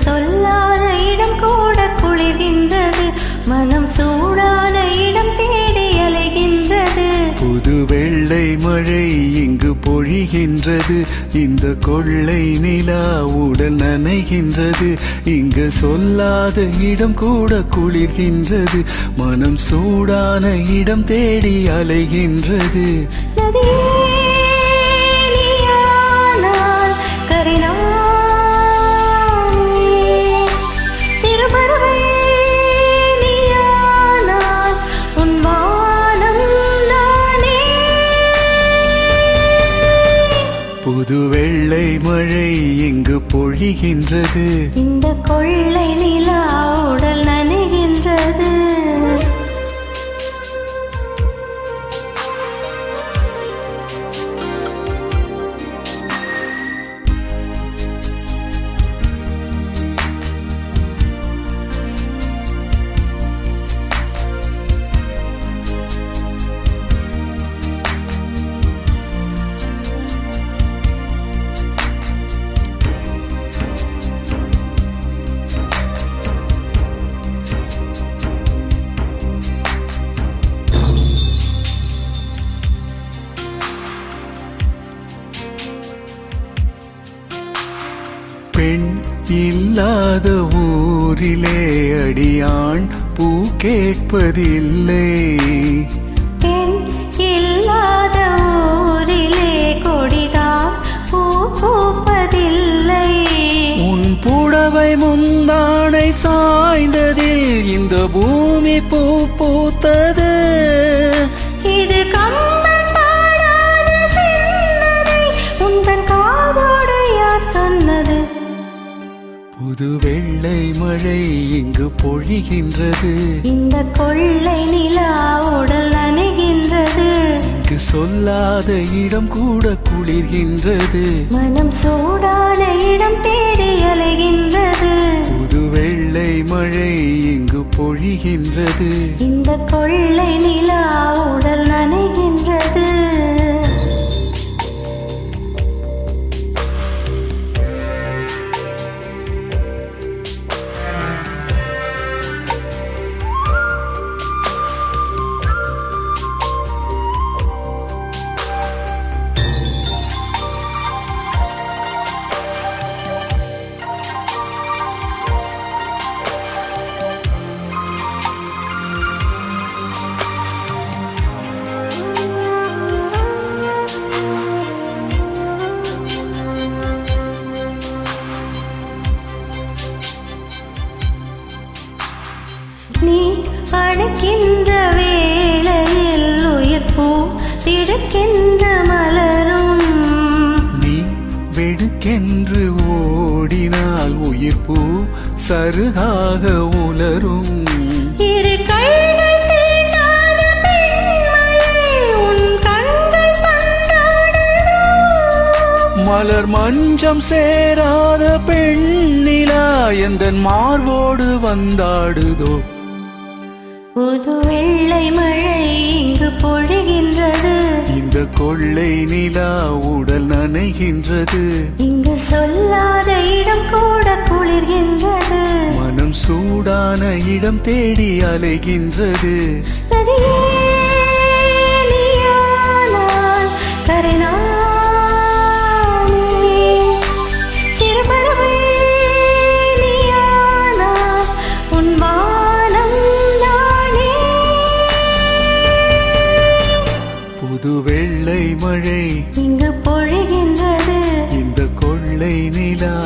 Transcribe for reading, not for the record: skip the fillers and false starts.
சொல்லாத இடம் கூட குளிர்கின்றது, மனம் சூடான இடம் தேடி அலைகின்றது. புது வெள்ளை மழை இங்கு பொழிகின்றது, இந்த கொள்ளை நிலா உடல் நனைகின்றது. இங்கு சொல்லாத இடம் கூட குளிர்கின்றது, மனம் சூடான இடம் தேடி அலைகின்றது. புது வெள்ளை மழை இங்கு பொழிகின்றது, இந்த கொள்ளை நிலா உடல் நனைகின்றது. பெண் இல்லாத ஊரிலே அடியான் பூ கேட்பதில்லை, பெண் இல்லாத ஊரிலே கொடிதான் பூ பூப்பதில்லை. உன் புடவை முந்தானை சாய்ந்ததில் இந்த பூமி பூ பூத்தது. இது கம்பன் பாடாத சிந்தனை, உந்தன் காதோடு யார் சொன்னது? புது வெள்ளை மழை இங்கு பொழிகின்றது, இந்த கொள்ளை நிலா உடல் நனைகின்றது. இங்கு சொல்லாத இடம் கூட குளிர்கின்றது, மனம் சூடான இடம் தேடி அலைகின்றது. புது வெள்ளை மழை இங்கு பொழிகின்றது, இந்த கொள்ளை நிலா உடல் நனைகின்றது. நீ அழைக்கின்ற வேளையில் உயிர் பூ திடுக்கின்ற மலரும், நீ வெடுக்கென்று ஓடினால் உயிர் பூ சருகாக உலரும். இரு கைகள் தீண்டாத பெண்மையை உன் கண்கள் பந்தாடுதோ, மலர் மஞ்சம் சேராத பெண்ணிலா எந்தன் மார்போடு வந்தாடுதோ. புது வெள்ளை மழை இங்கு பொழிகின்றது, இந்த கொள்ளை நிலா உடல் நனைகின்றது. இங்கு சொல்லாத இடம் கூட குளிர்கின்றது, மனம் சூடான இடம் தேடி அலைகின்றது. புது வெள்ளை மழை இங்கு பொழிகின்றது, இந்த கொள்ளை நிலா